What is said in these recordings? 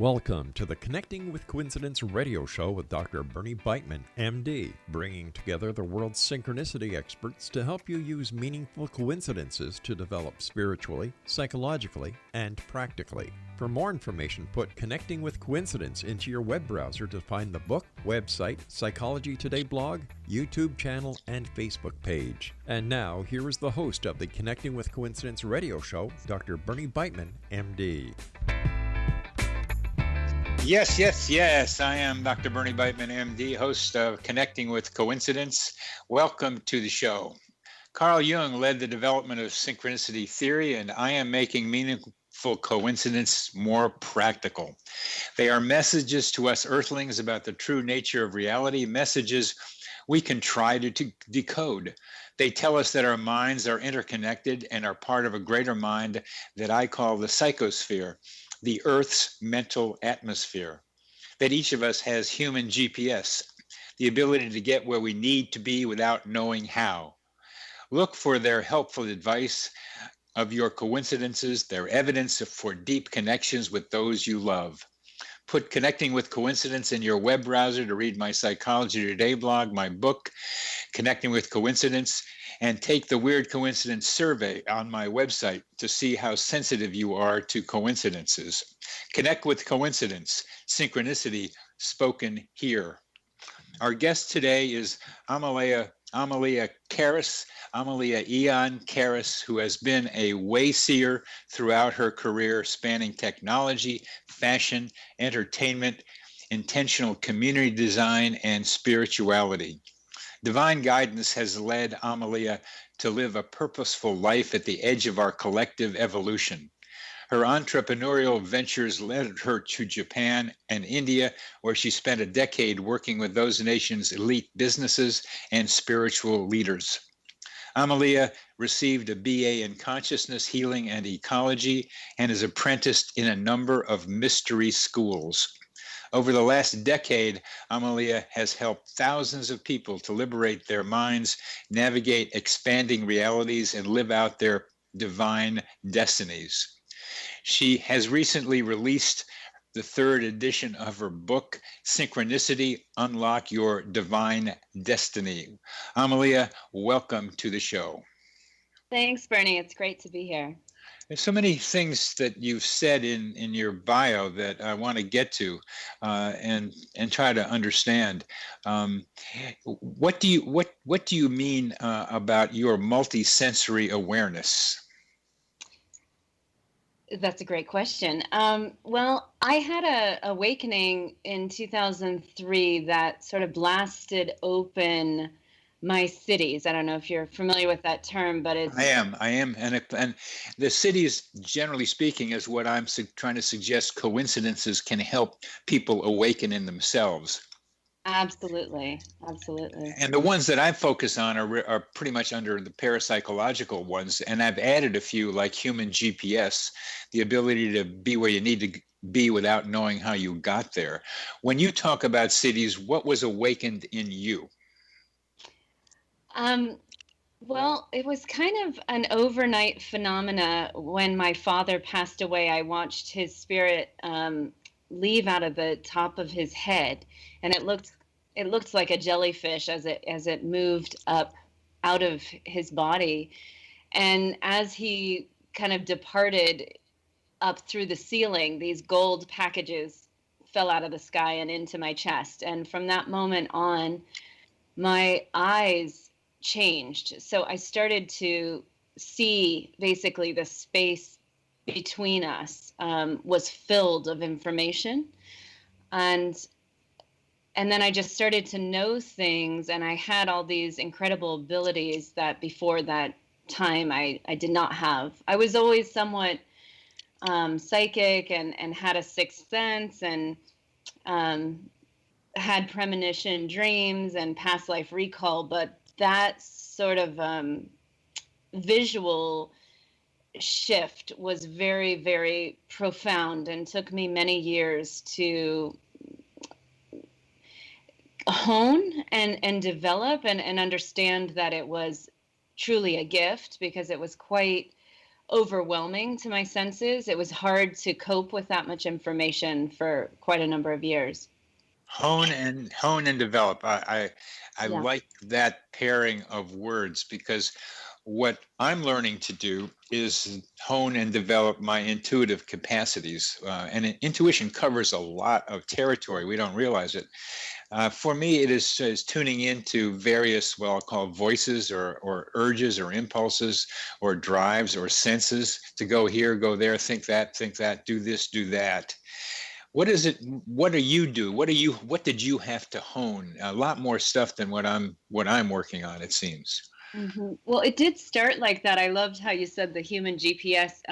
Welcome to the Connecting with Coincidence radio show with Dr. Bernie Beitman, MD, bringing together the world's synchronicity experts to help you use meaningful coincidences to develop spiritually, psychologically, and practically. For more information, put Connecting with Coincidence into your web browser to find the book, website, Psychology Today blog, YouTube channel, and Facebook page. And now, here is the host of the Connecting with Coincidence radio show, Dr. Bernie Beitman, MD. Yes. I am Dr. Bernie Beitman, MD, host of Connecting with Coincidence. Welcome to the show. Carl Jung led the development of synchronicity theory, and I am making meaningful coincidence more practical. They are messages to us earthlings about the true nature of reality, messages we can try to decode. They tell us that our minds are interconnected and are part of a greater mind that I call the psychosphere, the Earth's mental atmosphere, that each of us has human GPS, the ability to get where we need to be without knowing how. Look for their helpful advice of your coincidences, their evidence for deep connections with those you love. Put Connecting with Coincidence in your web browser to read my Psychology Today blog, my book, Connecting with Coincidence, and take the Weird Coincidence survey on my website to see how sensitive you are to coincidences. Connect with Coincidence, synchronicity spoken here. Our guest today is Amelia Karris, Amelia Aeon Karris, who has been a wayseer throughout her career, spanning technology, fashion, entertainment, intentional community design, and spirituality. Divine guidance has led Amelia to live a purposeful life at the edge of our collective evolution. Her entrepreneurial ventures led her to Japan and India, where she spent a decade working with those nations' elite businesses and spiritual leaders. Amelia received a BA in Consciousness Healing and Ecology and is apprenticed in a number of mystery schools. Over the last decade, Amelia has helped thousands of people to liberate their minds, navigate expanding realities, and live out their divine destinies. She has recently released the third edition of her book, Synchronicity, Unlock Your Divine Destiny. Amelia, welcome to the show. Thanks, Bernie. It's great to be here. There's so many things that you've said in your bio that I want to get to and try to understand. What do you mean about your multisensory awareness? That's a great question. Well, I had an awakening in 2003 that sort of blasted open my cities. I don't know if you're familiar with that term, but it's... I am. And the cities, generally speaking, is what I'm trying to suggest coincidences can help people awaken in themselves. Absolutely. And the ones that I focus on are pretty much under the parapsychological ones, and I've added a few like human GPS, the ability to be where you need to be without knowing how you got there. When you talk about cities, what was awakened in you? Well, it was kind of an overnight phenomena. When my father passed away, I watched his spirit leave out of the top of his head, and it looked like a jellyfish as it moved up out of his body. And as he kind of departed up through the ceiling, these gold packages fell out of the sky and into my chest. And from that moment on, my eyes changed. So I started to see basically the space between us was filled of information. And then I just started to know things, and I had all these incredible abilities that before that time I did not have. I was always somewhat psychic and had a sixth sense and had premonition dreams and past life recall, but that sort of visual shift was very, very profound and took me many years to hone and develop and understand that it was truly a gift, because it was quite overwhelming to my senses. It was hard to cope with that much information for quite a number of years. Hone and develop. I Yeah. like that pairing of words, because what I'm learning to do is hone and develop my intuitive capacities. And intuition covers a lot of territory. We don't realize it. For me, it is tuning into various, well, I'll call voices or urges or impulses or drives or senses to go here, go there, think that, do this, do that. What is it? What do you do? What did you have to hone? A lot more stuff than what I'm working on, it seems. Well, it did start like that. I loved how you said the human GPS.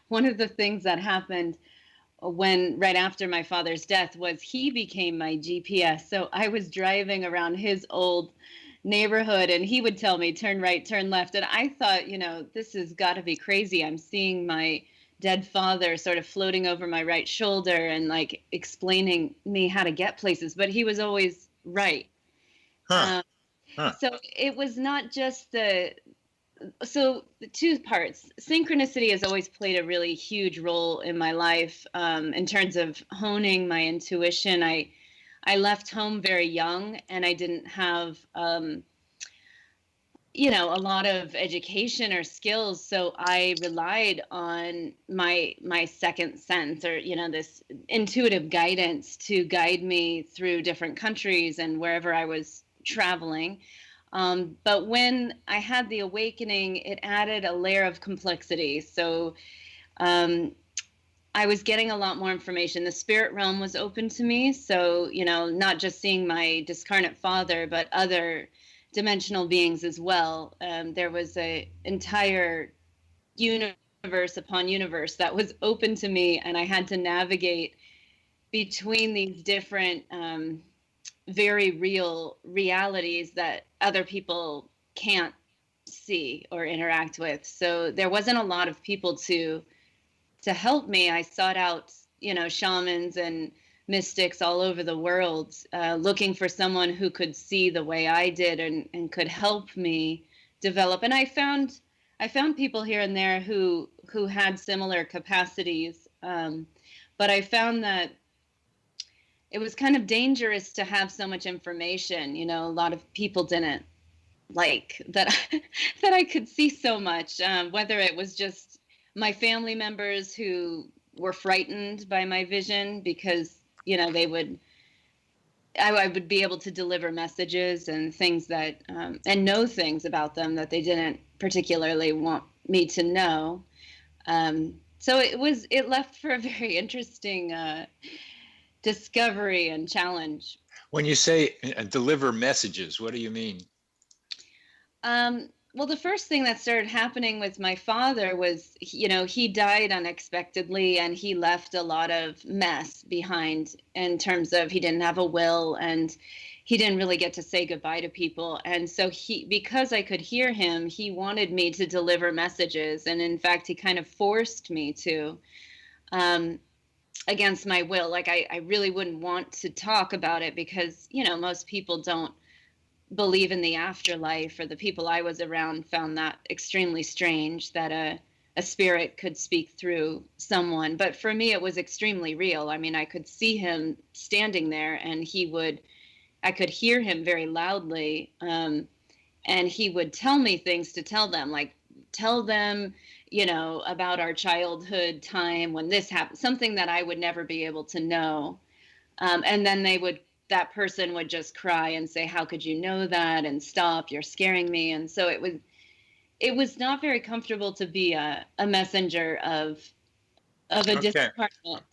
One of the things that happened when right after my father's death was he became my GPS. So I was driving around his old neighborhood and he would tell me turn right, turn left. And I thought, this has got to be crazy. I'm seeing my dead father sort of floating over my right shoulder and like explaining me how to get places, but he was always right. Huh. So it was not just the two parts. Synchronicity has always played a really huge role in my life in terms of honing my intuition. I left home very young and I didn't have a lot of education or skills, so I relied on my second sense, or this intuitive guidance to guide me through different countries and wherever I was traveling. But when I had the awakening, it added a layer of complexity. So I was getting a lot more information. The spirit realm was open to me. So, not just seeing my discarnate father, but other dimensional beings as well. There was an entire universe upon universe that was open to me, and I had to navigate between these different very real realities that other people can't see or interact with. So there wasn't a lot of people to help me. I sought out, shamans and mystics all over the world, looking for someone who could see the way I did and could help me develop. And I found people here and there who had similar capacities, but I found that it was kind of dangerous to have so much information. A lot of people didn't like that that I could see so much, whether it was just my family members who were frightened by my vision because I would be able to deliver messages and things that and know things about them that they didn't particularly want me to know. So it left for a very interesting discovery and challenge. When you say deliver messages, what do you mean? Well, the first thing that started happening with my father was, he died unexpectedly and he left a lot of mess behind in terms of he didn't have a will and he didn't really get to say goodbye to people. And so because I could hear him, he wanted me to deliver messages. And in fact, he kind of forced me to, against my will. Like I really wouldn't want to talk about it because, most people don't believe in the afterlife, or the people I was around found that extremely strange that a spirit could speak through someone. But for me, it was extremely real. I mean, I could see him standing there and I could hear him very loudly. And he would tell me things to tell them, like tell them, about our childhood time when this happened, something that I would never be able to know. And then that person would just cry and say, how could you know that? And stop, you're scaring me. And so it was not very comfortable to be a messenger of a disappointment.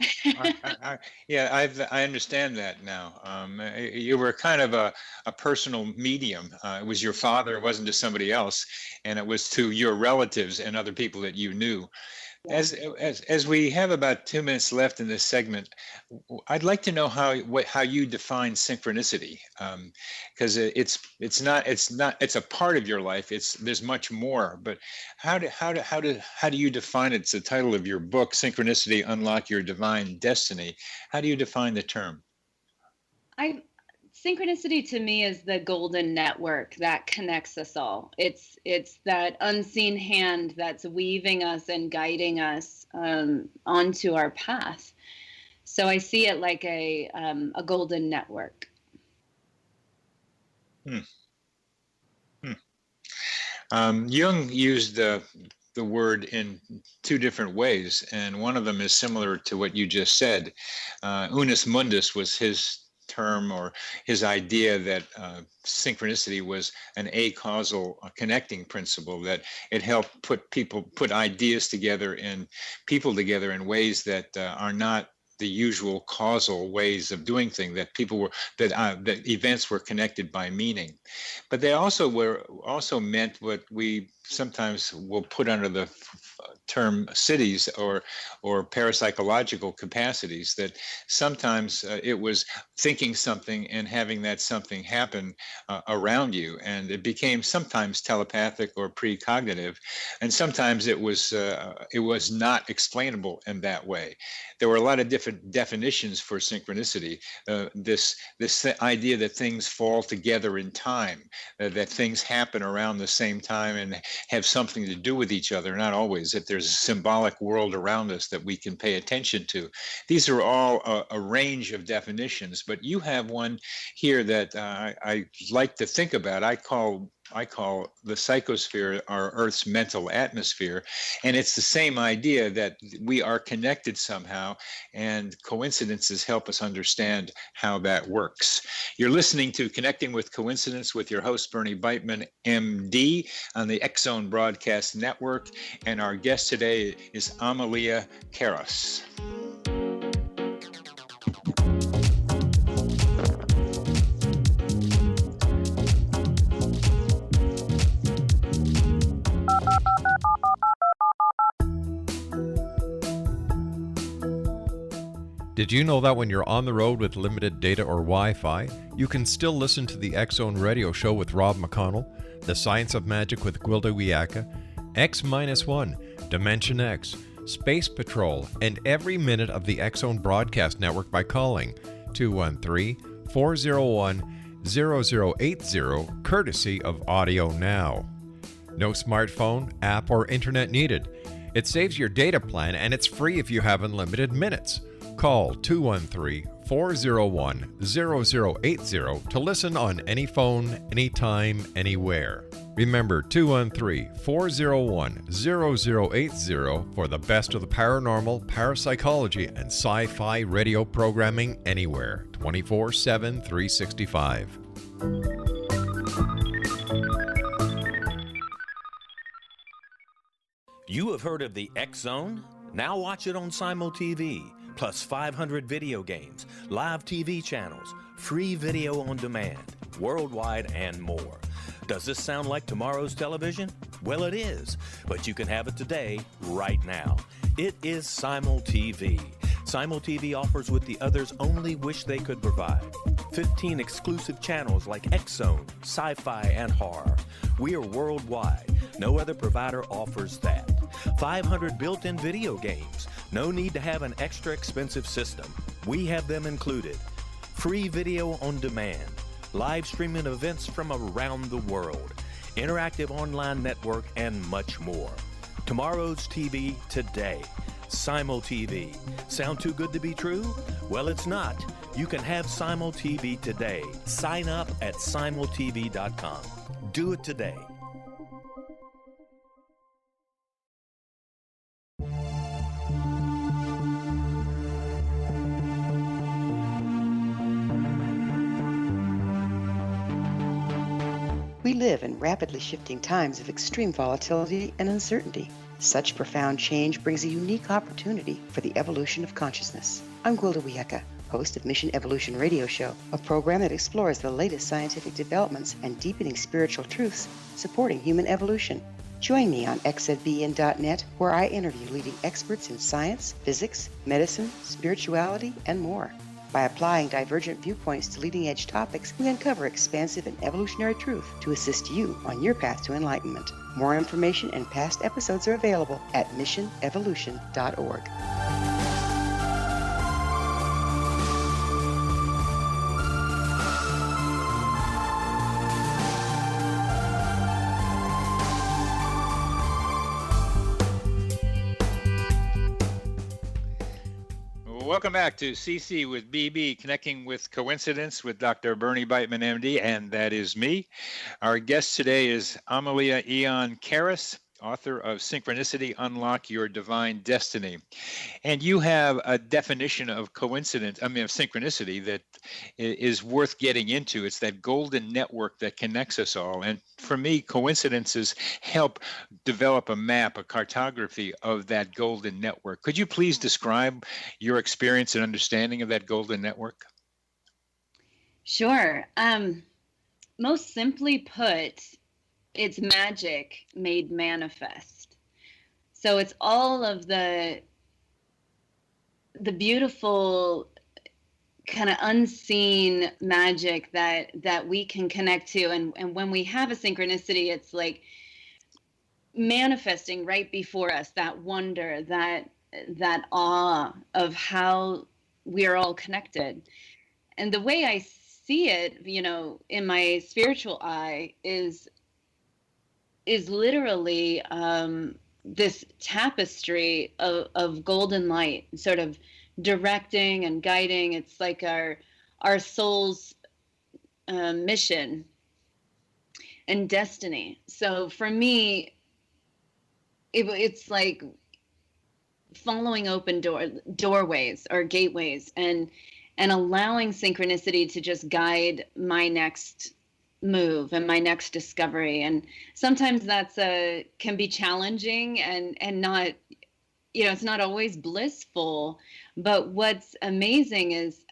Yeah, I understand that now. You were kind of a personal medium. It was your father, it wasn't to somebody else, and it was to your relatives and other people that you knew. As we have about 2 minutes left in this segment, I'd like to know how you define synchronicity, because it's a part of your life. There's much more, but how do you define it? It's the title of your book, Synchronicity: Unlock Your Divine Destiny. How do you define the term? Synchronicity to me is the golden network that connects us all. It's that unseen hand that's weaving us and guiding us onto our path. So I see it like a golden network. Jung used the word in two different ways, and one of them is similar to what you just said. Unus mundus was his term, or his idea, that synchronicity was an acausal connecting principle, that it helped put ideas together and people together in ways that are not the usual causal ways of doing things, that that events were connected by meaning. But they also meant what we sometimes will put under the term cities or parapsychological capacities, that sometimes it was thinking something and having that something happen around you, and it became sometimes telepathic or precognitive, and sometimes it was not explainable in that way. There were a lot of different definitions for synchronicity. This idea that things fall together in time, that things happen around the same time and have something to do with each other, not always, that there's a symbolic world around us that we can pay attention to. These are all a range of definitions, but you have one here that I like to think about. I call the psychosphere our Earth's mental atmosphere, and it's the same idea that we are connected somehow, and coincidences help us understand how that works. You're listening to Connecting with Coincidence with your host, Bernie Beitman, MD, on the X-Zone Broadcast Network, and our guest today is Amelia Karris. Did you know that when you're on the road with limited data or Wi-Fi, you can still listen to the X-Zone Radio Show with Rob McConnell, The Science of Magic with Gwilda Wiyaka, X-1, Dimension X, Space Patrol, and every minute of the X-Zone Broadcast Network by calling 213-401-0080, courtesy of Audio Now. No smartphone, app, or internet needed. It saves your data plan, and it's free if you have unlimited minutes. Call 213-401-0080 to listen on any phone, anytime, anywhere. Remember, 213-401-0080 for the best of the paranormal, parapsychology, and sci-fi radio programming anywhere, 24/7, 365. You have heard of the X-Zone? Now watch it on Simul TV. Plus 500 video games, live TV channels, free video on demand, worldwide, and more. Does this sound like tomorrow's television? Well, it is, but you can have it today, right now. It is Simul TV. Simul TV offers what the others only wish they could provide. 15 exclusive channels like X-Zone, sci-fi, and horror. We are worldwide. No other provider offers that. 500 built-in video games. No need to have an extra expensive system. We have them included. Free video on demand. Live streaming events from around the world. Interactive online network, and much more. Tomorrow's TV today. Simul TV. Sound too good to be true? Well, it's not. You can have Simul TV today. Sign up at simultv.com. Do it today. We live in rapidly shifting times of extreme volatility and uncertainty. Such profound change brings a unique opportunity for the evolution of consciousness. I'm Gwilda Wiyaka, host of Mission Evolution Radio Show, a program that explores the latest scientific developments and deepening spiritual truths supporting human evolution. Join me on xzbn.net, where I interview leading experts in science, physics, medicine, spirituality, and more. By applying divergent viewpoints to leading-edge topics, we uncover expansive and evolutionary truth to assist you on your path to enlightenment. More information and past episodes are available at missionevolution.org. welcome back to CC with BB, Connecting with Coincidence with Dr. Bernie Beitman, MD, and that is me. Our guest today is Amelia Aeon Karris, author of Synchronicity, Unlock Your Divine Destiny. And you have a definition of synchronicity that is worth getting into. It's that golden network that connects us all. And for me, coincidences help develop a map, a cartography of that golden network. Could you please describe your experience and understanding of that golden network? Sure. Most simply put, it's magic made manifest. So it's all of the beautiful kind of unseen magic that we can connect to. And when we have a synchronicity, it's like manifesting right before us, that wonder, that awe of how we are all connected. And the way I see it, in my spiritual eye is literally this tapestry of golden light, sort of directing and guiding. It's like our soul's mission and destiny. So for me, it's like following open doorways or gateways and allowing synchronicity to just guide my next move and my next discovery. And sometimes that's can be challenging and not, it's not always blissful, but what's amazing is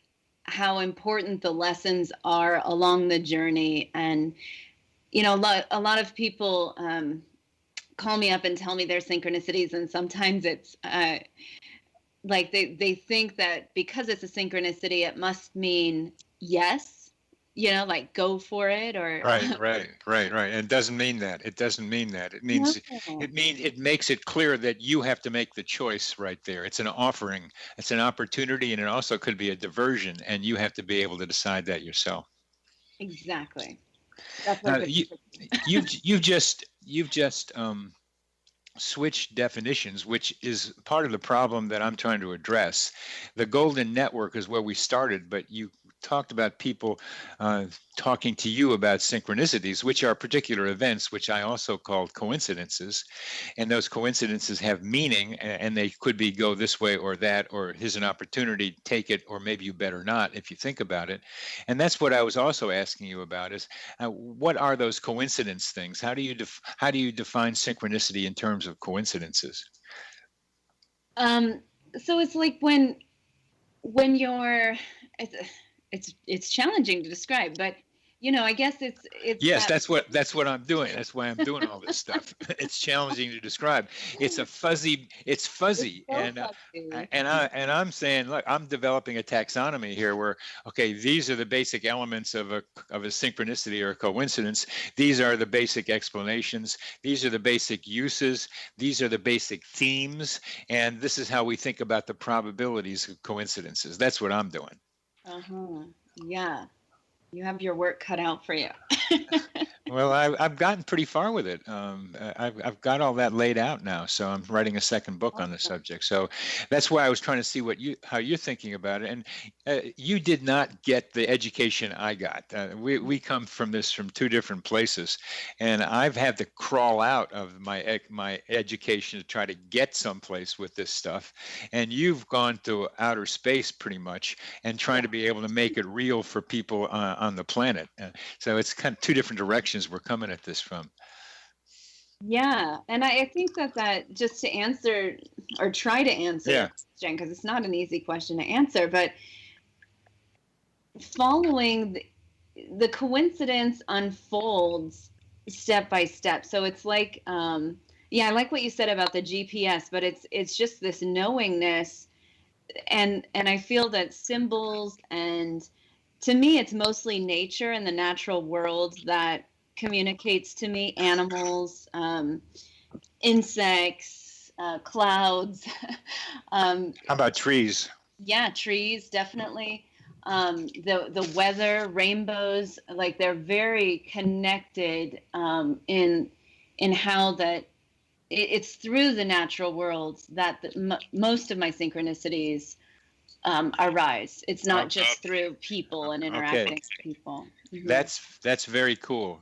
how important the lessons are along the journey. And a lot of people call me up and tell me their synchronicities, and sometimes it's like they think that because it's a synchronicity, it must mean yes, like go for it, or right. And it doesn't mean that. It means it makes it clear that you have to make the choice right there. It's an offering, it's an opportunity, and it also could be a diversion, and you have to be able to decide that yourself. Exactly. You've just switch definitions, which is part of the problem that I'm trying to address. The golden network is where we started, but you talked about people talking to you about synchronicities, which are particular events, which I also called coincidences. And those coincidences have meaning, and they could be go this way or that, or here's an opportunity, take it, or maybe you better not if you think about it. And that's what I was also asking you about is what are those coincidence things? How do you define synchronicity in terms of coincidences? So it's like when you're, it's challenging to describe, but I guess it's yes, that's what I'm doing. That's why I'm doing all this stuff. It's challenging to describe. It's fuzzy, it's so and I'm saying, look, I'm developing a taxonomy here where, okay, these are the basic elements of a synchronicity or a coincidence. These are the basic explanations. These are the basic uses. These are the basic themes, and this is how we think about the probabilities of coincidences. That's what I'm doing. Yeah. You have your work cut out for you. Well, I've gotten pretty far with it. I've got all that laid out now, so I'm writing a second book on the subject. So that's why I was trying to see how you're thinking about it. And you did not get the education I got. We come from two different places, and I've had to crawl out of my education to try to get someplace with this stuff. And you've gone to outer space pretty much, and trying to be able to make it real for people on the planet. So it's kind of two different directions we're coming at this from. Yeah, and I think that just to answer or try to answer the question, because it's not an easy question to answer, but following the coincidence unfolds step by step. So it's like, I like what you said about the GPS, but it's just this knowingness, and I feel that symbols, and to me, it's mostly nature and the natural world that communicates to me. Animals, insects, clouds. How about trees? Yeah, trees, definitely. The weather, rainbows, like they're very connected in how that it's through the natural world that most of my synchronicities arise. It's not Okay. just through people and interacting with people. Mhm. That's very cool.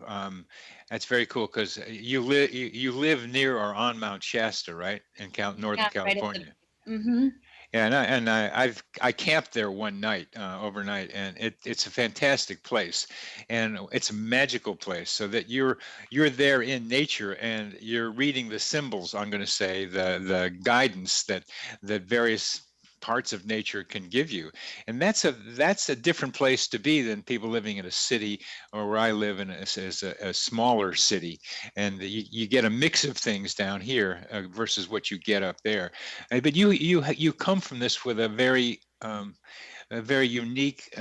That's very cool because you live near or on Mount Shasta, right, in Northern Yeah, right at the. California. Hmm. Yeah, I camped there one night, overnight, and it's a fantastic place, and it's a magical place. So that you're there in nature, and you're reading the symbols. I'm going to say the guidance that various parts of nature can give you, and that's a different place to be than people living in a city, or where I live in a smaller city, and you get a mix of things down here versus what you get up there. But you come from this with a very unique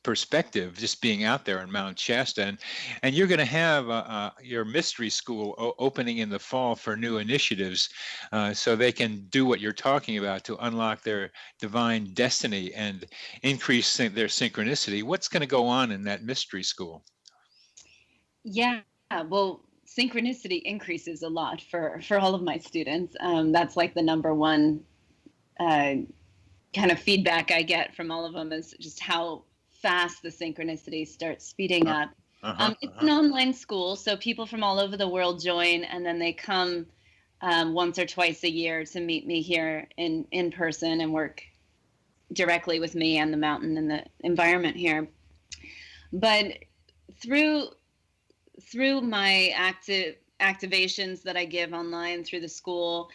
perspective, just being out there in Mount Shasta, and you're going to have your mystery school opening in the fall for new initiatives, so they can do what you're talking about to unlock their divine destiny and increase their synchronicity. What's going to go on in that mystery school? Yeah, well, synchronicity increases a lot for all of my students. That's like the number one uh, kind of feedback I get from all of them, is just how fast the synchronicity starts speeding up. It's an online school, so people from all over the world join, and then they come once or twice a year to meet me here in person and work directly with me and the mountain and the environment here. But through my activations that I give online through the school,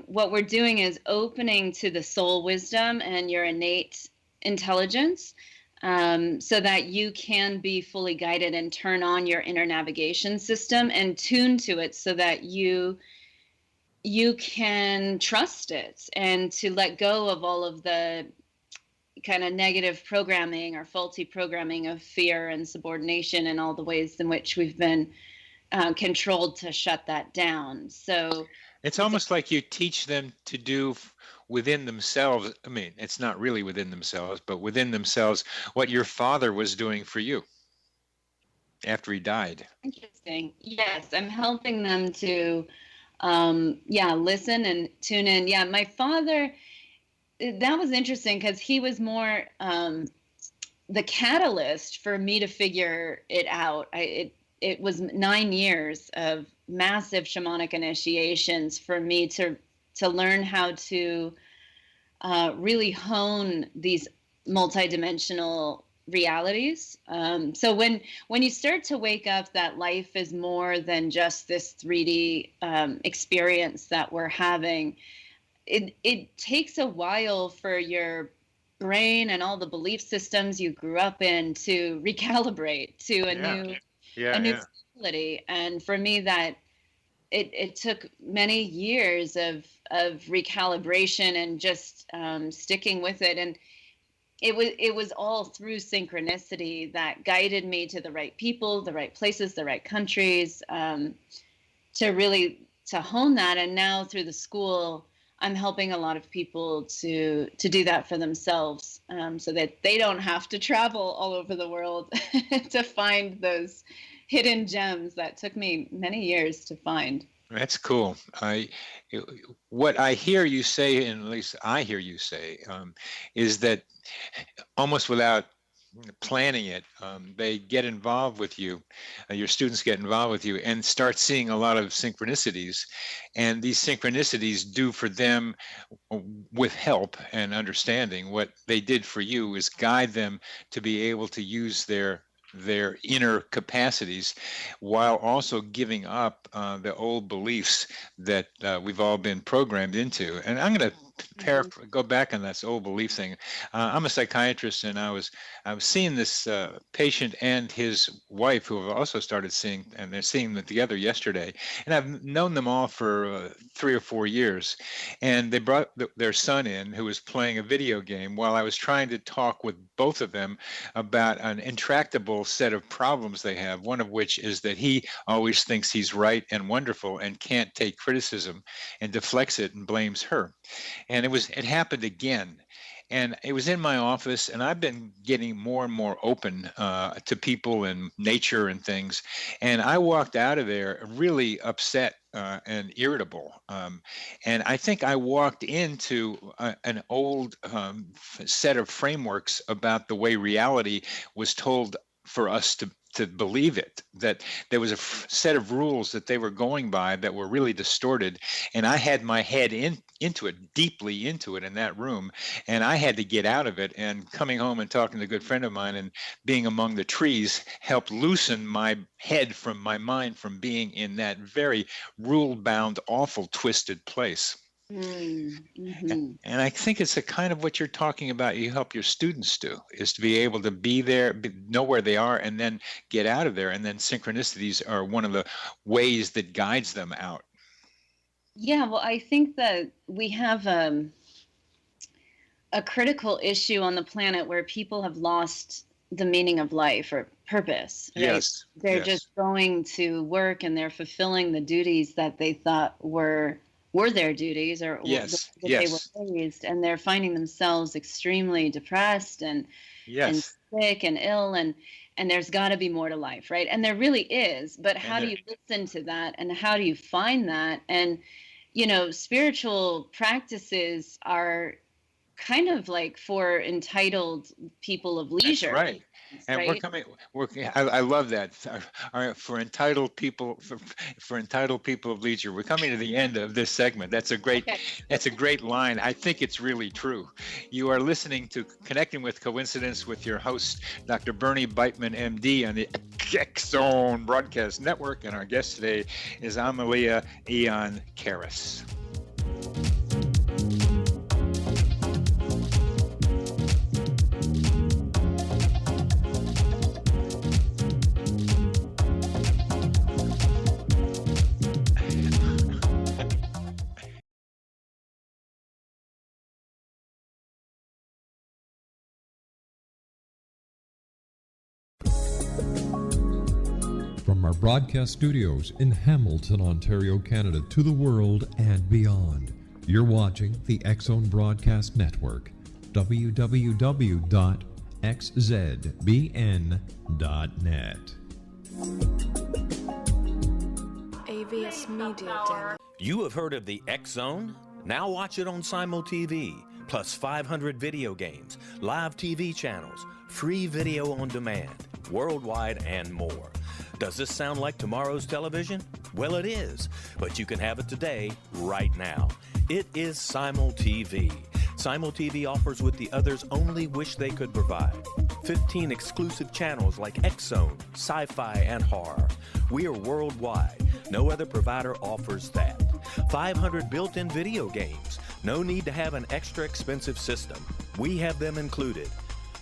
what we're doing is opening to the soul wisdom and your innate intelligence, so that you can be fully guided and turn on your inner navigation system and tune to it, so that you can trust it and to let go of all of the kind of negative programming or faulty programming of fear and subordination and all the ways in which we've been controlled to shut that down. So It's almost like you teach them to do within themselves. I mean, it's not really within themselves, but within themselves, what your father was doing for you after he died. interesting. Yes, I'm helping them to listen and tune in. Yeah, my father, that was interesting because he was more the catalyst for me to figure it out. It was 9 years of massive shamanic initiations for me to learn how to really hone these multidimensional realities. So when you start to wake up that life is more than just this 3D experience that we're having, it takes a while for your brain and all the belief systems you grew up in to recalibrate to a new stability. And for me, that it took many years of recalibration and just sticking with it. And it was all through synchronicity that guided me to the right people, the right places, the right countries, to hone that. And now through the school, I'm helping a lot of people to do that for themselves, so that they don't have to travel all over the world to find those hidden gems that took me many years to find. That's cool. What I hear you say, and at least I hear you say, is that almost without planning it, they get involved with you, your students get involved with you and start seeing a lot of synchronicities. And these synchronicities do for them, with help and understanding, what they did for you is guide them to be able to use their inner capacities, while also giving up the old beliefs that we've all been programmed into. And I'm going to go back on that old belief thing. I'm a psychiatrist, and I was seeing this patient and his wife, who have also started seeing, and they're seeing them together yesterday. And I've known them all for 3 or 4 years. And they brought their son in, who was playing a video game, while I was trying to talk with both of them about an intractable set of problems they have. One of which is that he always thinks he's right and wonderful and can't take criticism, and deflects it and blames her. And it happened again. And it was in my office, and I've been getting more and more open to people and nature and things. And I walked out of there really upset and irritable. And I think I walked into an old set of frameworks about the way reality was told for us to believe it, that there was a set of rules that they were going by that were really distorted. And I had my head into it, deeply into it in that room. And I had to get out of it. And coming home and talking to a good friend of mine and being among the trees helped loosen my head from my mind from being in that very rule-bound, awful, twisted place. Mm-hmm. And I think it's a kind of what you're talking about. You help your students do, is to be able to be there, know where they are, and then get out of there. And then synchronicities are one of the ways that guides them out. Yeah, well, I think that we have a critical issue on the planet where people have lost the meaning of life or purpose. Right? Yes. They're just going to work and they're fulfilling the duties that they thought were their duties, or yes. that they were raised, and they're finding themselves extremely depressed and sick and ill, and there's got to be more to life, right? And there really is, but how do you listen to that, and how do you find that? And spiritual practices are kind of like for entitled people of leisure. That's right. And right? I love that. For entitled people, for entitled people of leisure. We're coming to the end of this segment. That's a great line. I think it's really true. You are listening to Connecting with Coincidence with your host, Dr. Bernie Beitman, MD, on the X-Zone Broadcast Network. And our guest today is Amelia Aeon Karris. From our broadcast studios in Hamilton, Ontario, Canada, to the world and beyond, you're watching the X-Zone Broadcast Network, www.xzbn.net. AVS Media. You have heard of the X-Zone? Now watch it on Simul TV, plus 500 video games, live TV channels, free video on demand, worldwide, and more. Does this sound like tomorrow's television? Well, it is, but you can have it today, right now. It is Simul TV. Simul TV offers what the others only wish they could provide. 15 exclusive channels like X-Zone, Sci-Fi, and Horror. We are worldwide. No other provider offers that. 500 built-in video games. No need to have an extra expensive system. We have them included.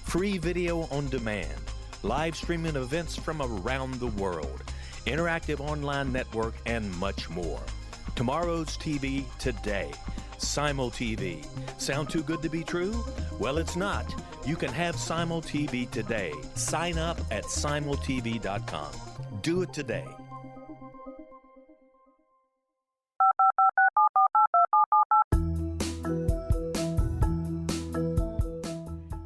Free video on demand. Live streaming events from around the world, interactive online network, and much more. Tomorrow's TV today. Simul TV. Sound too good to be true? Well, it's not. You can have Simul TV today. Sign up at simultv.com. Do it today.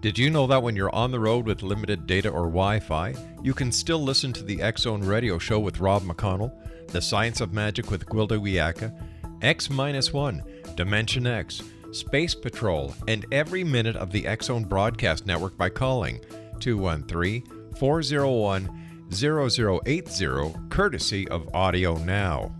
Did you know that when you're on the road with limited data or Wi-Fi, you can still listen to the X-Zone Radio Show with Rob McConnell, The Science of Magic with Gwilda Wiyaka, X-1, Dimension X, Space Patrol, and every minute of the X-Zone Broadcast Network by calling 213-401-0080, courtesy of Audio Now.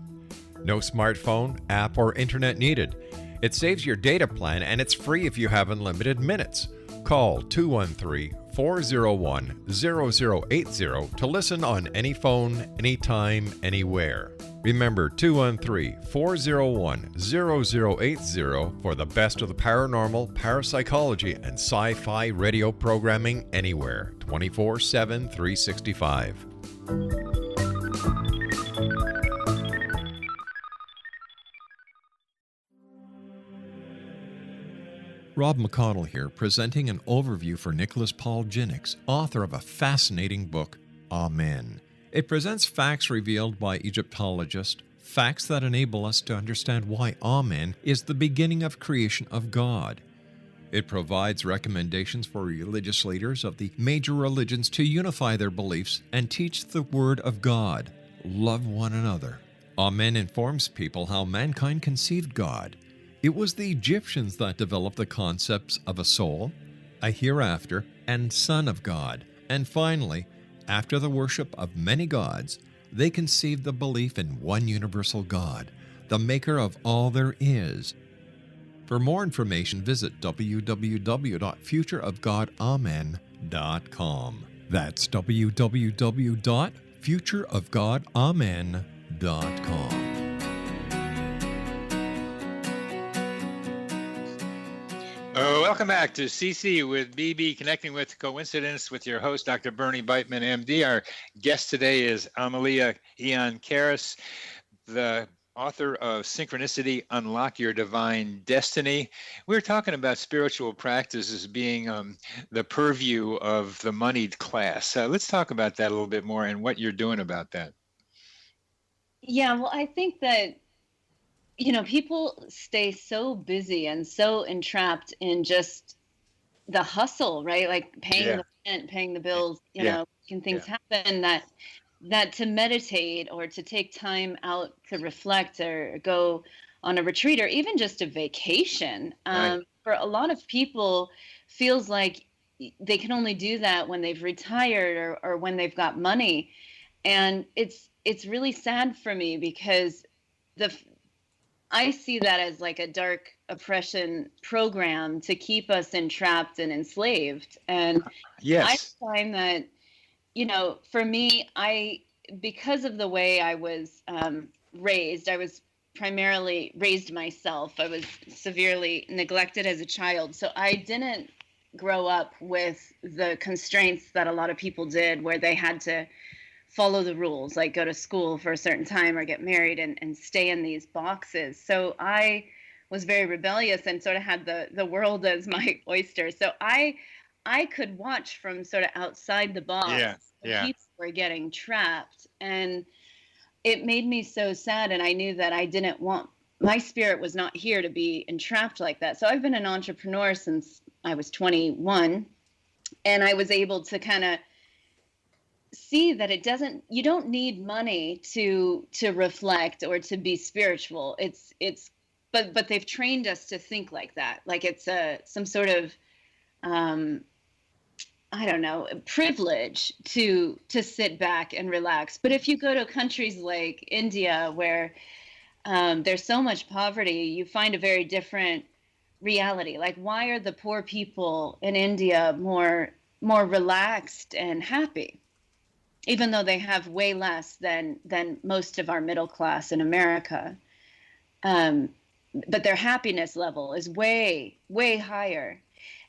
No smartphone, app, or internet needed. It saves your data plan, and it's free if you have unlimited minutes. Call 213-401-0080 to listen on any phone, anytime, anywhere. Remember 213-401-0080 for the best of the paranormal, parapsychology, and sci-fi radio programming anywhere, 24/7, 365. Rob McConnell here, presenting an overview for Nicholas Paul Jennings, author of a fascinating book, Amen. It presents facts revealed by Egyptologists, facts that enable us to understand why Amen is the beginning of creation of God. It provides recommendations for religious leaders of the major religions to unify their beliefs and teach the Word of God. Love one another. Amen informs people how mankind conceived God. It was the Egyptians that developed the concepts of a soul, a hereafter, and Son of God. And finally, after the worship of many gods, they conceived the belief in one universal God, the maker of all there is. For more information, visit www.futureofgodamen.com. That's www.futureofgodamen.com. Welcome back to CC with BB, Connecting with Coincidence, with your host, Dr. Bernie Beitman, MD. Our guest today is Amelia Aeon Karris, the author of Synchronicity, Unlock Your Divine Destiny. We're talking about spiritual practices being the purview of the moneyed class. Let's talk about that a little bit more and what you're doing about that. Yeah, well, I think that people stay so busy and so entrapped in just the hustle, right? Like paying the rent, paying the bills, making things happen, that to meditate or to take time out to reflect or go on a retreat or even just a vacation, for a lot of people feels like they can only do that when they've retired or when they've got money. And it's really sad for me because I see that as like a dark oppression program to keep us entrapped and enslaved. And I find that, for me, because of the way I was raised, I was primarily raised myself. I was severely neglected as a child. So I didn't grow up with the constraints that a lot of people did, where they had to follow the rules, like go to school for a certain time or get married and stay in these boxes. So I was very rebellious and sort of had the world as my oyster. So I could watch from sort of outside the box. People were getting trapped, and it made me so sad. And I knew that I didn't want, my spirit was not here to be entrapped like that. So I've been an entrepreneur since I was 21, and I was able to kind of see that you don't need money to reflect or to be spiritual. But they've trained us to think like that, like it's some sort of I don't know, privilege to sit back and relax. But if you go to countries like India, where there's so much poverty, you find a very different reality. Like, why are the poor people in India more relaxed and happy, even though they have way less than most of our middle class in America? But their happiness level is way, way higher.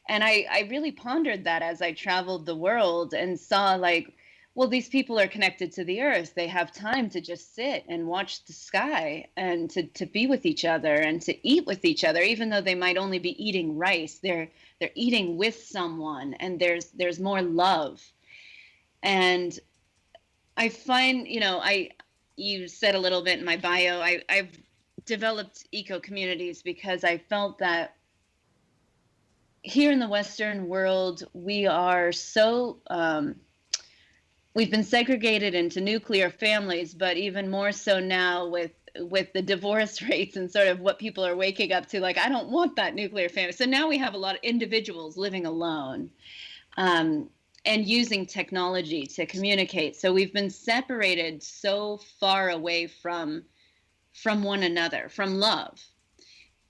And I really pondered that as I traveled the world and saw, like, well, these people are connected to the earth. They have time to just sit and watch the sky and to be with each other and to eat with each other, even though they might only be eating rice. They're eating with someone, and there's more love. And I find, you said a little bit in my bio, I've developed eco communities because I felt that here in the Western world, we are so, we've been segregated into nuclear families, but even more so now with the divorce rates and sort of what people are waking up to, like, I don't want that nuclear family. So now we have a lot of individuals living alone and using technology to communicate. So we've been separated so far away from one another, from love.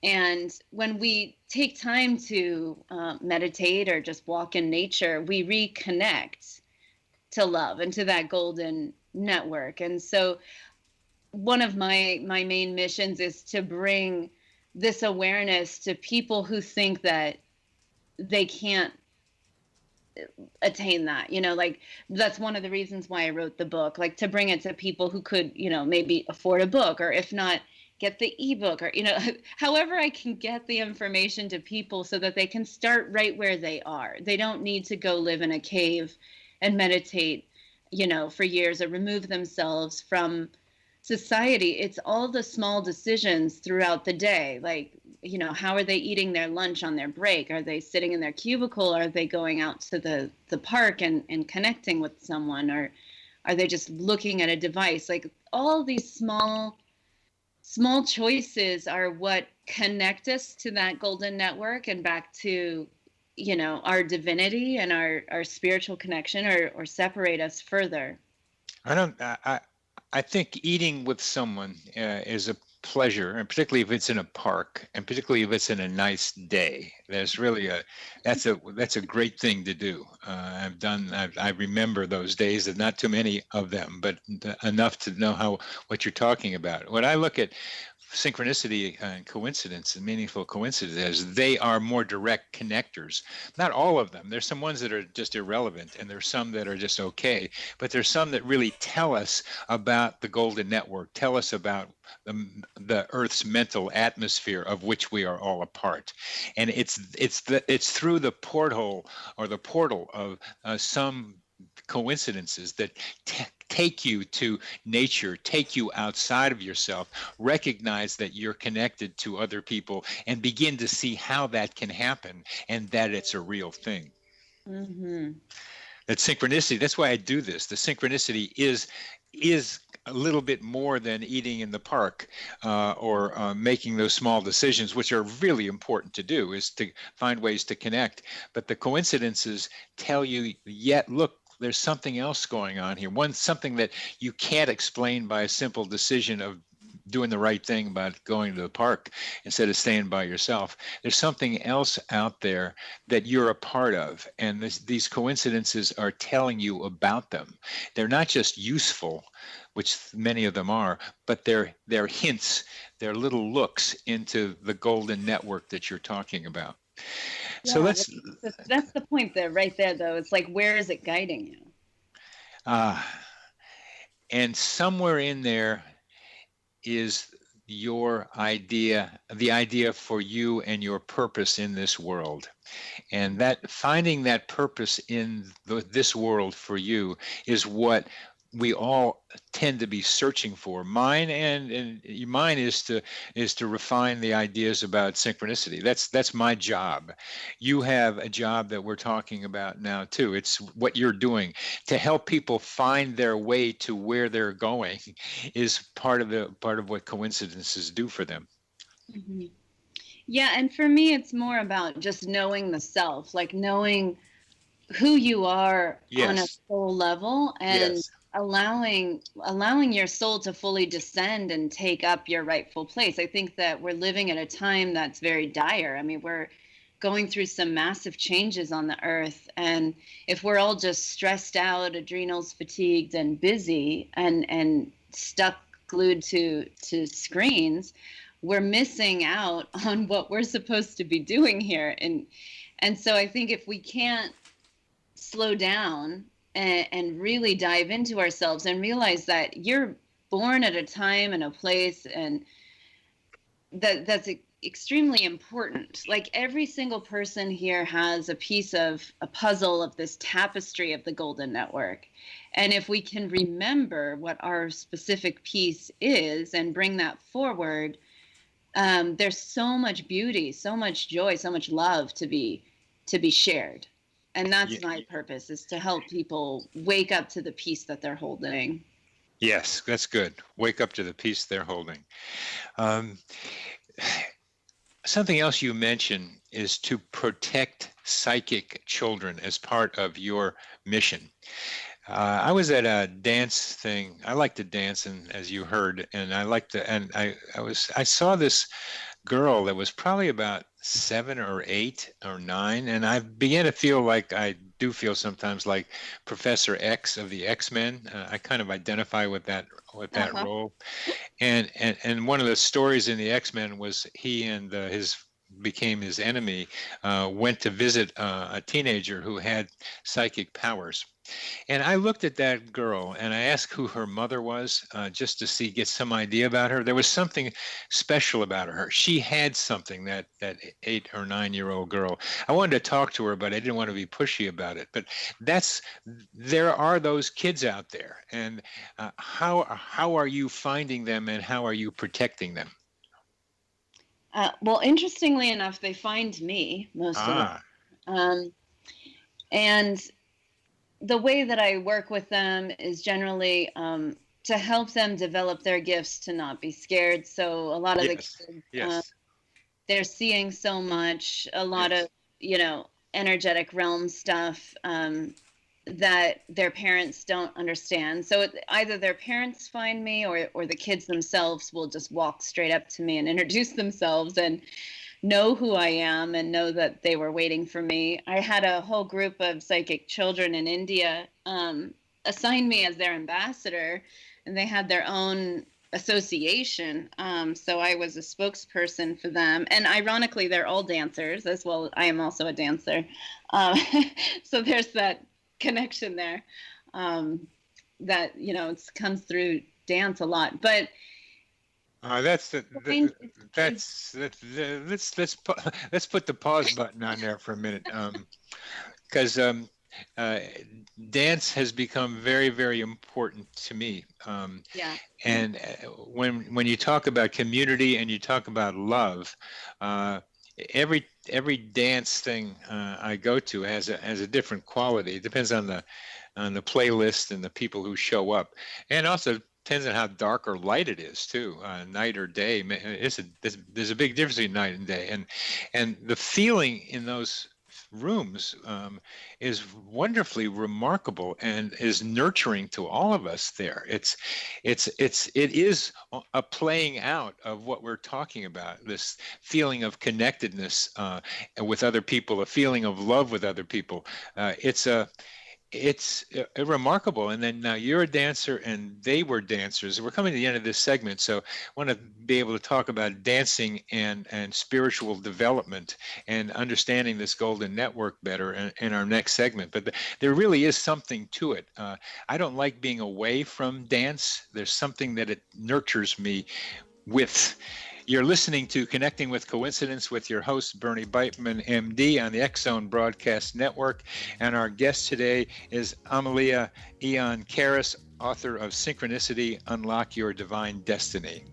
And when we take time to meditate or just walk in nature, we reconnect to love and to that golden network. And so one of my main missions is to bring this awareness to people who think that they can't attain that, like, that's one of the reasons why I wrote the book, like, to bring it to people who could, maybe afford a book, or if not, get the ebook, or, however I can get the information to people so that they can start right where they are. They don't need to go live in a cave and meditate, for years, or remove themselves from society. It's all the small decisions throughout the day. Like, how are they eating their lunch on their break? Are they sitting in their cubicle? Are they going out to the park and connecting with someone? Or are they just looking at a device? Like, all these small small choices are what connect us to that golden network and back to, our divinity and our spiritual connection, or separate us further. I think eating with someone is a pleasure, and particularly if it's in a park, and particularly if it's in a nice day. That's really that's a great thing to do. I remember those days, and not too many of them, but enough to know what you're talking about. When I look at synchronicity and coincidence and meaningful coincidences, they are more direct connectors. Not all of them. There's some ones that are just irrelevant, and there's some that are just okay, but there's some that really tell us about the golden network, tell us about the Earth's mental atmosphere of which we are all a part. And it's through the porthole or the portal of some coincidences that take you to nature, take you outside of yourself, recognize that you're connected to other people, and begin to see how that can happen and that it's a real thing. Mm-hmm. That synchronicity, that's why I do this. The synchronicity is a little bit more than eating in the park or making those small decisions, which are really important to do, is to find ways to connect. But the coincidences tell you, look, there's something else going on here. Something that you can't explain by a simple decision of doing the right thing about going to the park instead of staying by yourself. There's something else out there that you're a part of, and these coincidences are telling you about them. They're not just useful, which many of them are, but they're hints, they're little looks into the golden network that you're talking about. Yeah, So that's the point there, right there, though. It's like, where is it guiding you? And somewhere in there is your idea, the idea for you and your purpose in this world. And that finding that purpose in this world for you is what we all tend to be searching for. Mine is to refine the ideas about synchronicity. That's my job. You have a job that we're talking about now too. It's what you're doing to help people find their way to where they're going is part of what coincidences do for them. Mm-hmm. Yeah, and for me, it's more about just knowing the self, like knowing who you are on a soul level, and allowing your soul to fully descend and take up your rightful place. I think that we're living at a time that's very dire. I mean, we're going through some massive changes on the earth, and if we're all just stressed out, adrenals fatigued, and busy, and stuck glued to screens, we're missing out on what we're supposed to be doing here. And so I think if we can't slow down and really dive into ourselves and realize that you're born at a time and a place, and that's extremely important. Like, every single person here has a piece of a puzzle of this tapestry of the golden network. And if we can remember what our specific piece is and bring that forward, there's so much beauty, so much joy, so much love to be shared. And that's my purpose, is to help people wake up to the peace that they're holding. Yes, that's good. Wake up to the peace they're holding. Something else you mentioned is to protect psychic children as part of your mission. I was at a dance thing. I like to dance, and as you heard, and I saw this girl that was probably about 7 or 8 or 9, and I began to feel like I do feel sometimes like Professor X of the X-Men. I kind of identify with that role, and one of the stories in the X-Men was he and became his enemy, went to visit a teenager who had psychic powers. And I looked at that girl and I asked who her mother was, just to get some idea about her. There was something special about her. She had something, that 8 or 9-year-old girl. I wanted to talk to her, but I didn't want to be pushy about it. But there are those kids out there. And how are you finding them, and how are you protecting them? Well, interestingly enough, they find me, most of them. And the way that I work with them is generally to help them develop their gifts, to not be scared. So a lot of the kids, they're seeing so much, a lot of, energetic realm stuff that their parents don't understand. So either their parents find me or the kids themselves will just walk straight up to me and introduce themselves and know who I am and know that they were waiting for me. I had a whole group of psychic children in India assign me as their ambassador, and they had their own association. So I was a spokesperson for them. And ironically, they're all dancers as well. I am also a dancer. So there's that connection there that, it comes through dance a lot. But let's put the pause button on there for a minute, because dance has become very, very important to me. And when you talk about community and you talk about love, every dance thing I go to has a different quality. It depends on the playlist and the people who show up, and also depends on how dark or light it is too, night or day. There's a big difference between night and day, and the feeling in those rooms is wonderfully remarkable and is nurturing to all of us there. It is a playing out of what we're talking about, this feeling of connectedness with other people, a feeling of love with other people. It's remarkable. And then now you're a dancer and they were dancers. We're coming to the end of this segment, so I want to be able to talk about dancing and spiritual development and understanding this golden network better in our next segment. But there really is something to it. I don't like being away from dance. There's something that it nurtures me with. You're listening to Connecting with Coincidence with your host, Bernie Beitman, MD, on the X-Zone Broadcast Network. And our guest today is Amelia Aeon Karris, author of Synchronicity, Unlock Your Divine Destiny.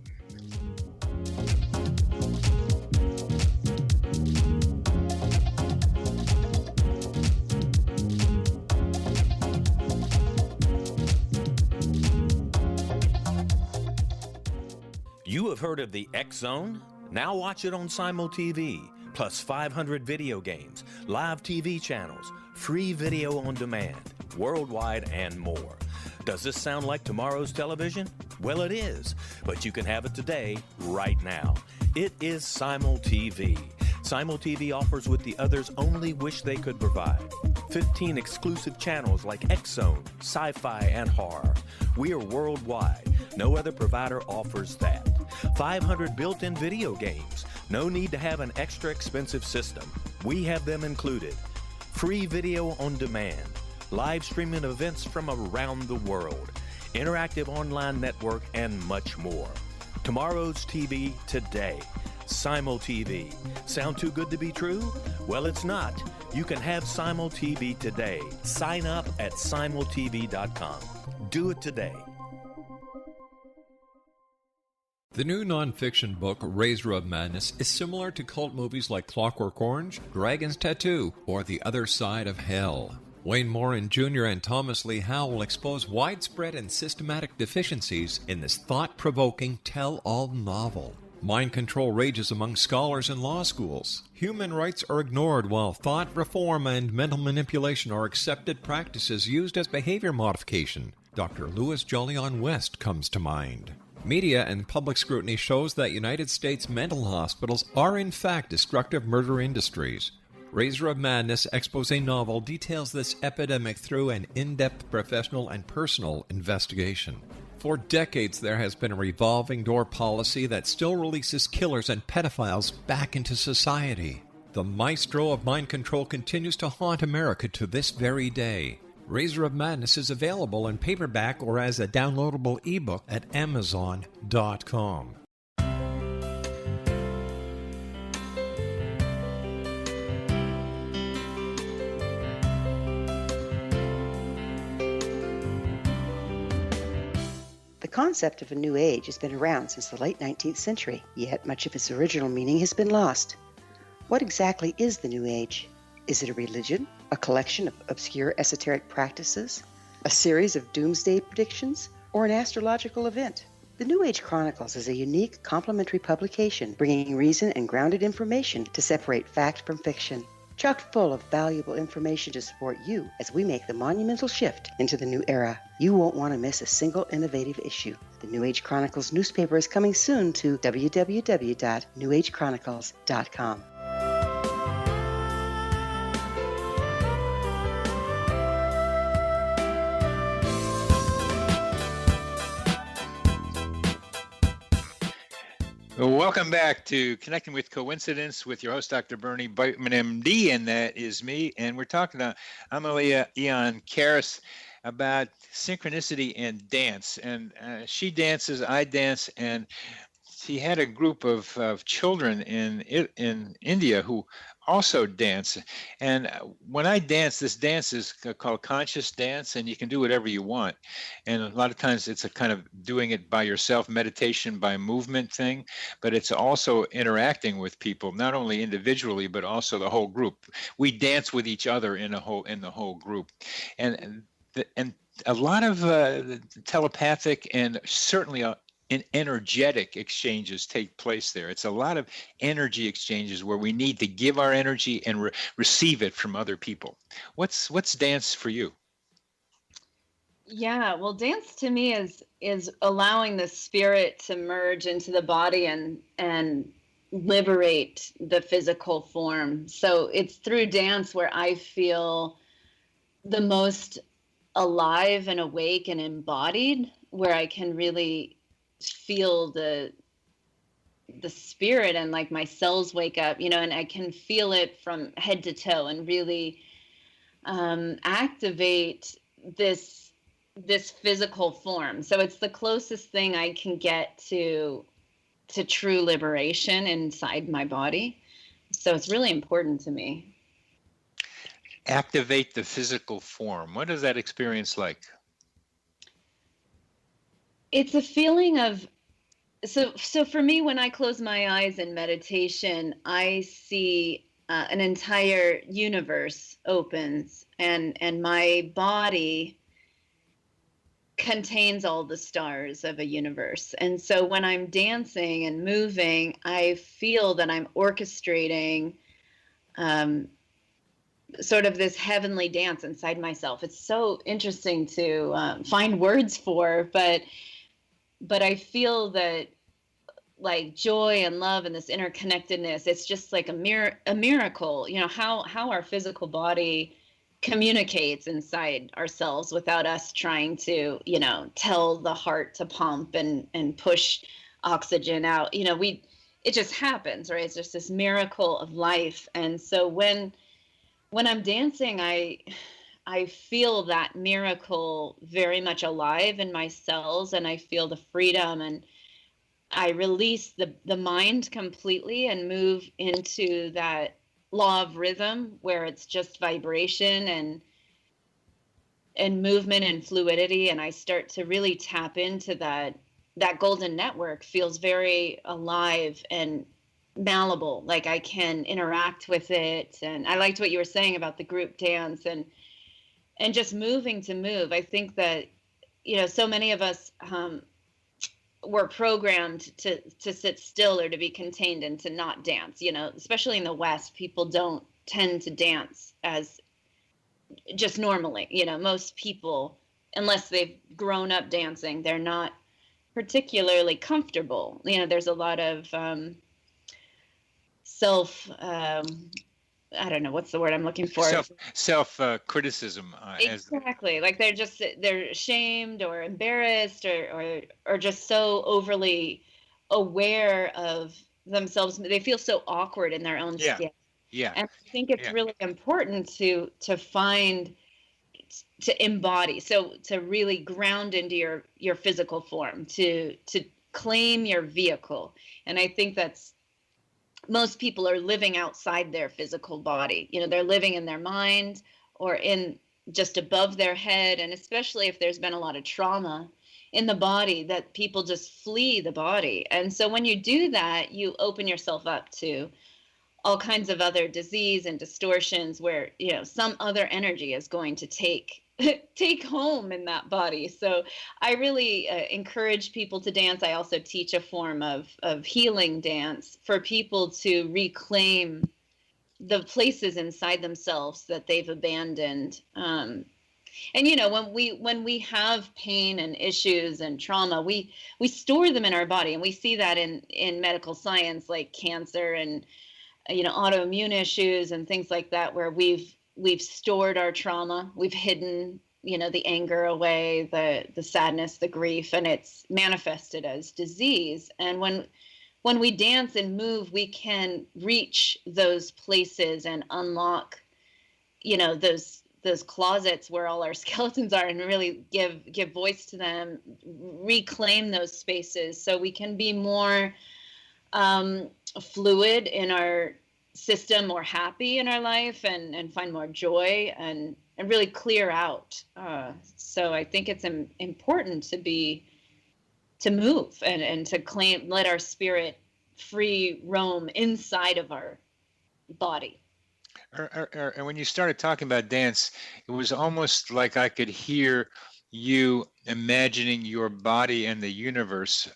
You have heard of the X-Zone? Now watch it on Simul TV, plus 500 video games, live TV channels, free video on demand, worldwide, and more. Does this sound like tomorrow's television? Well, it is, but you can have it today, right now. It is Simul TV. Simul TV offers what the others only wish they could provide. 15 exclusive channels like X-Zone, Sci-Fi, and Horror. We are worldwide. No other provider offers that. 500 built-in video games. No need to have an extra expensive system. We have them included. Free video on demand. Live streaming events from around the world. Interactive online network, and much more. Tomorrow's TV today. Simul TV. Sound too good to be true? Well, it's not. You can have Simul TV today. Sign up at simultv.com. Do it today. The new nonfiction book, Razor of Madness, is similar to cult movies like Clockwork Orange, Dragon's Tattoo, or The Other Side of Hell. Wayne Morin Jr. and Thomas Lee Howell will expose widespread and systematic deficiencies in this thought-provoking tell-all novel. Mind control rages among scholars in law schools. Human rights are ignored while thought reform and mental manipulation are accepted practices used as behavior modification. Dr. Louis Jolyon West comes to mind. Media and public scrutiny shows that United States mental hospitals are in fact destructive murder industries. Razor of Madness expose novel details this epidemic through an in-depth professional and personal investigation. For decades, there has been a revolving door policy that still releases killers and pedophiles back into society. The maestro of mind control continues to haunt America to this very day. Razor of Madness is available in paperback or as a downloadable ebook at Amazon.com. The concept of a new age has been around since the late 19th century, yet much of its original meaning has been lost. What exactly is the new age? Is it a religion, a collection of obscure esoteric practices, a series of doomsday predictions, or an astrological event. The New Age Chronicles is a unique complementary publication bringing reason and grounded information to separate fact from fiction. Chock full of valuable information to support you as we make the monumental shift into the new era. You won't want to miss a single innovative issue. The New Age Chronicles newspaper is coming soon to www.newagechronicles.com. Well, welcome back to Connecting with Coincidence with your host, Dr. Bernie Beitman, MD, and that is me. And we're talking to Amelia, Aeon, Karris about synchronicity and dance. And she dances, I dance, and she had a group of children in India who also dance. And when I dance, this dance is called conscious dance, and you can do whatever you want. And a lot of times it's a kind of doing it by yourself, meditation by movement thing, but it's also interacting with people, not only individually, but also the whole group. We dance with each other in the whole group. And a lot of telepathic and certainly energetic exchanges take place there. It's a lot of energy exchanges where we need to give our energy and receive it from other people. What's dance for you? Yeah, well, dance to me is allowing the spirit to merge into the body and liberate the physical form. So it's through dance where I feel the most alive and awake and embodied, where I can really feel the spirit, and like my cells wake up, and I can feel it from head to toe and really activate this physical form. So it's the closest thing I can get to true liberation inside my body. So it's really important to me. Activate the physical form. What is that experience like? It's a feeling of, so for me, when I close my eyes in meditation, I see an entire universe opens, and my body contains all the stars of a universe. And so when I'm dancing and moving, I feel that I'm orchestrating sort of this heavenly dance inside myself. It's so interesting to find words for, but I feel that like joy and love and this interconnectedness, it's just like a miracle, how our physical body communicates inside ourselves without us trying to, tell the heart to pump and push oxygen out. It just happens, right? It's just this miracle of life. And so when I'm dancing, I feel that miracle very much alive in my cells, and I feel the freedom, and I release the mind completely and move into that law of rhythm where it's just vibration and movement and fluidity. And I start to really tap into that golden network. Feels very alive and malleable, like I can interact with it. And I liked what you were saying about the group dance and just moving to move. I think that, so many of us were programmed to sit still or to be contained and to not dance, especially in the West. People don't tend to dance as just normally, most people, unless they've grown up dancing, they're not particularly comfortable. There's a lot of I don't know what's the word I'm looking for. Self criticism. Exactly. Like they're ashamed or embarrassed or just so overly aware of themselves. They feel so awkward in their own skin. Yeah. And I think it's really important to find, to embody. So to really ground into your physical form, to claim your vehicle. And I think that's, most people are living outside their physical body. They're living in their mind or in just above their head. And especially if there's been a lot of trauma in the body, that people just flee the body. And so when you do that, you open yourself up to all kinds of other disease and distortions where, some other energy is going to take take home in that body. So I really encourage people to dance. I also teach a form of healing dance for people to reclaim the places inside themselves that they've abandoned. And when we have pain and issues and trauma, we store them in our body, and we see that in medical science, like cancer and autoimmune issues and things like that, where we've stored our trauma, we've hidden the anger away, the sadness, the grief, and it's manifested as disease. And when we dance and move, we can reach those places and unlock those closets where all our skeletons are, and really give voice to them, reclaim those spaces, so we can be more fluid in our system, more happy in our life, and find more joy, and really clear out. So I think it's important to move and to let our spirit free roam inside of our body. And when you started talking about dance, it was almost like I could hear you imagining your body and the universe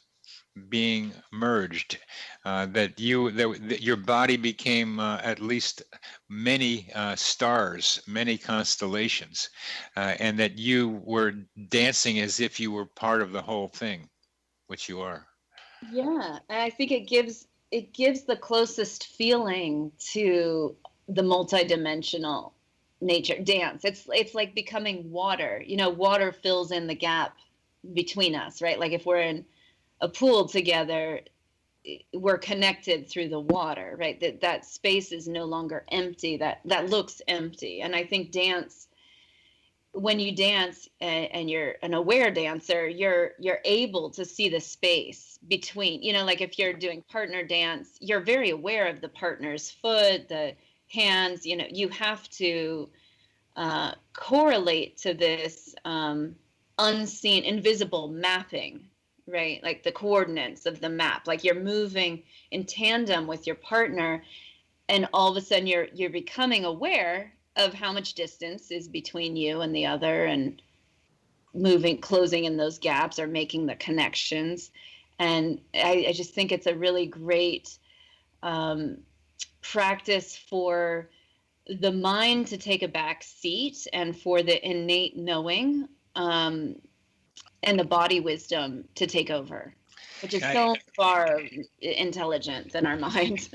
being merged, that your body became at least many stars, many constellations, and that you were dancing as if you were part of the whole thing, which you are. Yeah, and I think it gives the closest feeling to the multidimensional nature. Dance, it's like becoming water. Water fills in the gap between us, right? Like if we're in a pool together, we're connected through the water, right? That space is no longer empty, that looks empty. And I think dance, when you dance and you're an aware dancer, you're able to see the space between, like if you're doing partner dance, you're very aware of the partner's foot, the hands. You have to correlate to this unseen, invisible mapping, right? Like the coordinates of the map, like you're moving in tandem with your partner, and all of a sudden you're becoming aware of how much distance is between you and the other, and closing in those gaps, or making the connections. And I just think it's a really great practice for the mind to take a back seat, and for the innate knowing and the body wisdom to take over, which is so far intelligent than our mind.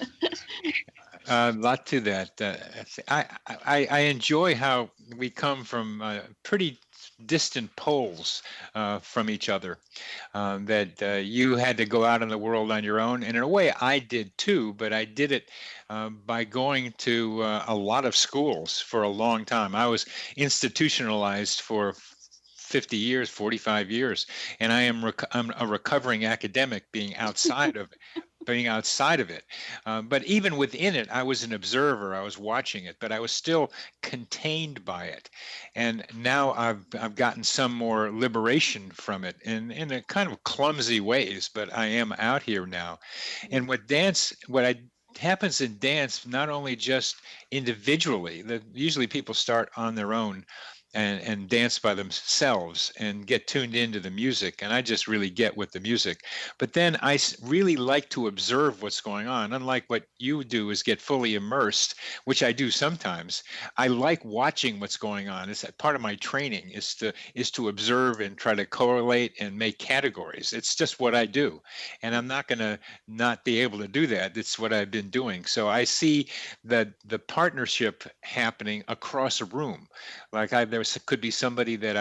A lot to that. I enjoy how we come from pretty distant poles from each other, that you had to go out in the world on your own. And in a way, I did too, but I did it by going to a lot of schools for a long time. I was institutionalized for 50 years, 45 years, and I'm a recovering academic, being outside of it. But even within it, I was an observer. I was watching it, but I was still contained by it. And now I've gotten some more liberation from it in a kind of clumsy ways, but I am out here now. And happens in dance, not only just individually, that usually people start on their own and dance by themselves and get tuned into the music. And I just really get with the music. But then I really like to observe what's going on. Unlike what you do is get fully immersed, which I do sometimes. I like watching what's going on. It's part of my training is to observe and try to correlate and make categories. It's just what I do. And I'm not going to not be able to do that. It's what I've been doing. So I see the partnership happening across a room. Like there could be somebody that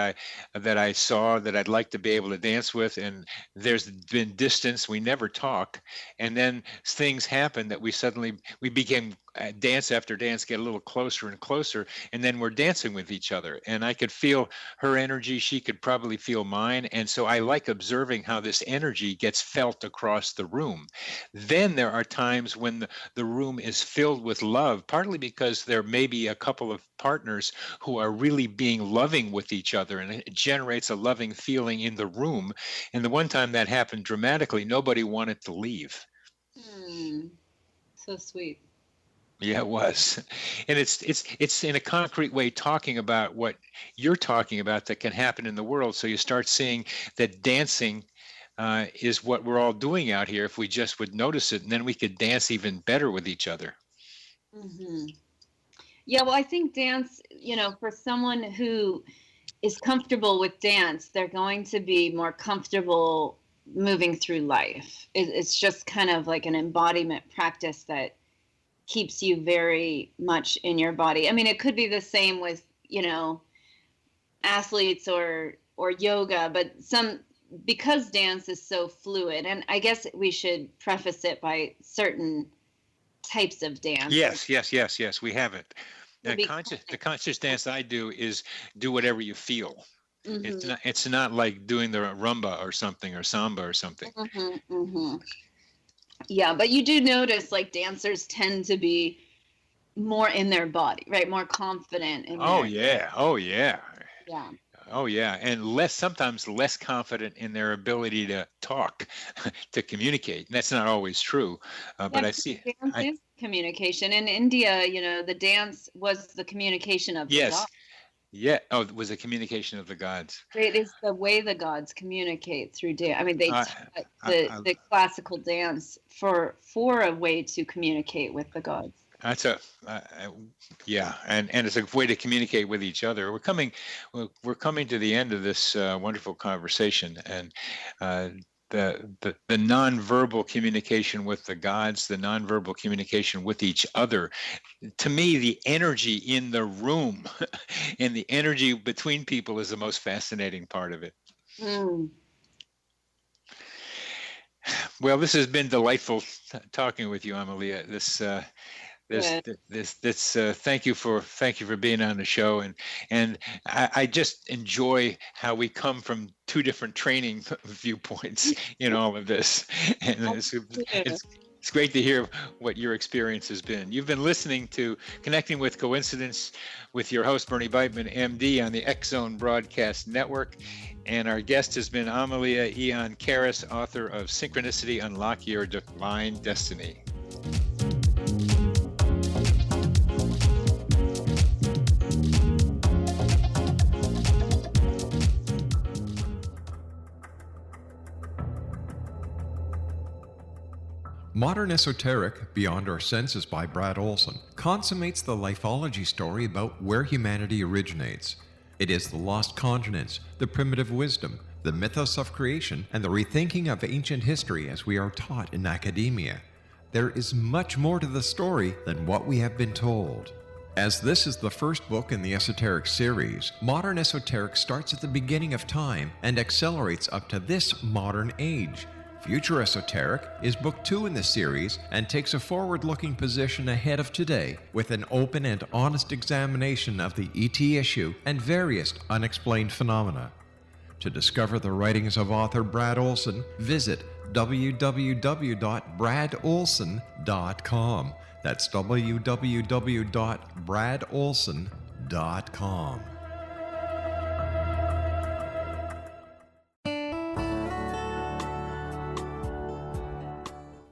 I saw that I'd like to be able to dance with, and there's been distance. We never talk, and then things happen that we became dance after dance, get a little closer and closer, and then we're dancing with each other. And I could feel her energy. She could probably feel mine. And so I like observing how this energy gets felt across the room. Then there are times when the room is filled with love, partly because there may be a couple of partners who are really being loving with each other, and it generates a loving feeling in the room. And the one time that happened dramatically, nobody wanted to leave. So sweet. Yeah, it was. And it's in a concrete way talking about what you're talking about that can happen in the world. So you start seeing that dancing is what we're all doing out here if we just would notice it, and then we could dance even better with each other. Hmm. Yeah, well, I think dance, for someone who is comfortable with dance, they're going to be more comfortable moving through life. It's just kind of like an embodiment practice that keeps you very much in your body. I mean, it could be the same with, athletes or yoga, but because dance is so fluid, and I guess we should preface it by certain types of dance. Yes. We have it. Maybe The conscious dance I do is do whatever you feel. Mm-hmm. It's not like doing the rumba or something or samba or something. Mm-hmm, mm-hmm. Yeah, but you do notice like dancers tend to be more in their body, right? More confident in Oh their, yeah. yeah. Oh yeah, and sometimes less confident in their ability to talk, to communicate. And that's not always true, but Yeah, I see. dance is communication. In India, the dance was the communication of the Yes, gods. yeah. Oh, it was a communication of the gods. It is the way the gods communicate through dance. I mean, they I, taught I, the classical dance for a way to communicate with the gods. That's yeah, and it's a way to communicate with each other. We're coming to the end of this wonderful conversation, and the nonverbal communication with the gods, the nonverbal communication with each other. To me, the energy in the room and the energy between people is the most fascinating part of it. Mm. Well, this has been delightful talking with you, Amelia. Thank you for being on the show, and I just enjoy how we come from two different training viewpoints in all of this, and it's great to hear what your experience has been. You've been listening to Connecting with Coincidence with your host Bernie Beitman, MD, on the X Zone Broadcast Network, and our guest has been Amelia Aeon Karris, author of Synchronicity: Unlock Your Divine Destiny. Modern Esoteric, Beyond Our Senses by Brad Olson, consummates the lifology story about where humanity originates. It is the lost continents, the primitive wisdom, the mythos of creation, and the rethinking of ancient history as we are taught in academia. There is much more to the story than what we have been told. As this is the first book in the Esoteric series, Modern Esoteric starts at the beginning of time and accelerates up to this modern age. Future Esoteric is book 2 in the series and takes a forward-looking position ahead of today with an open and honest examination of the ET issue and various unexplained phenomena. To discover the writings of author Brad Olson, visit www.bradolson.com. That's www.bradolson.com.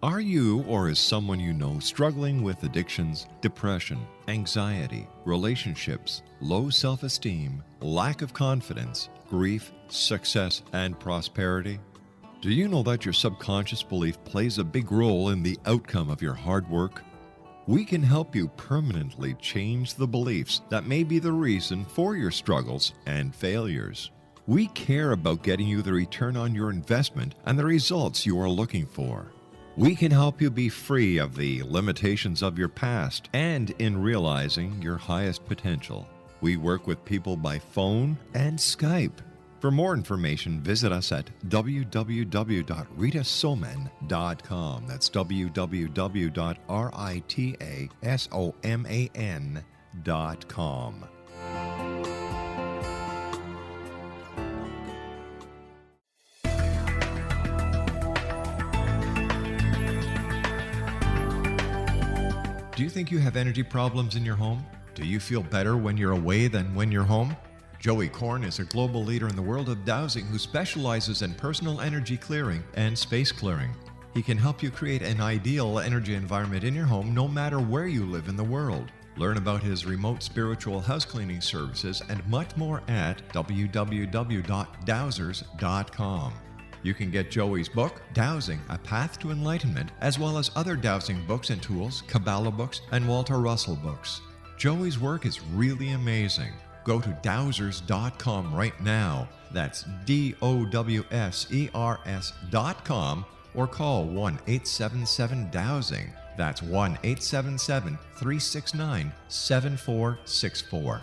Are you or is someone you know struggling with addictions, depression, anxiety, relationships, low self-esteem, lack of confidence, grief, success, and prosperity? Do you know that your subconscious belief plays a big role in the outcome of your hard work? We can help you permanently change the beliefs that may be the reason for your struggles and failures. We care about getting you the return on your investment and the results you are looking for. We can help you be free of the limitations of your past and in realizing your highest potential. We work with people by phone and Skype. For more information, visit us at www.ritasoman.com. That's www.ritasoman.com. Do you think you have energy problems in your home? Do you feel better when you're away than when you're home? Joey Korn is a global leader in the world of dowsing who specializes in personal energy clearing and space clearing. He can help you create an ideal energy environment in your home no matter where you live in the world. Learn about his remote spiritual house cleaning services and much more at www.dowsers.com. You can get Joey's book, Dowsing, A Path to Enlightenment, as well as other dowsing books and tools, Kabbalah books, and Walter Russell books. Joey's work is really amazing. Go to dowsers.com right now. That's DOWSERS.com or call 1-877-DOWSING. That's 1-877-369-7464.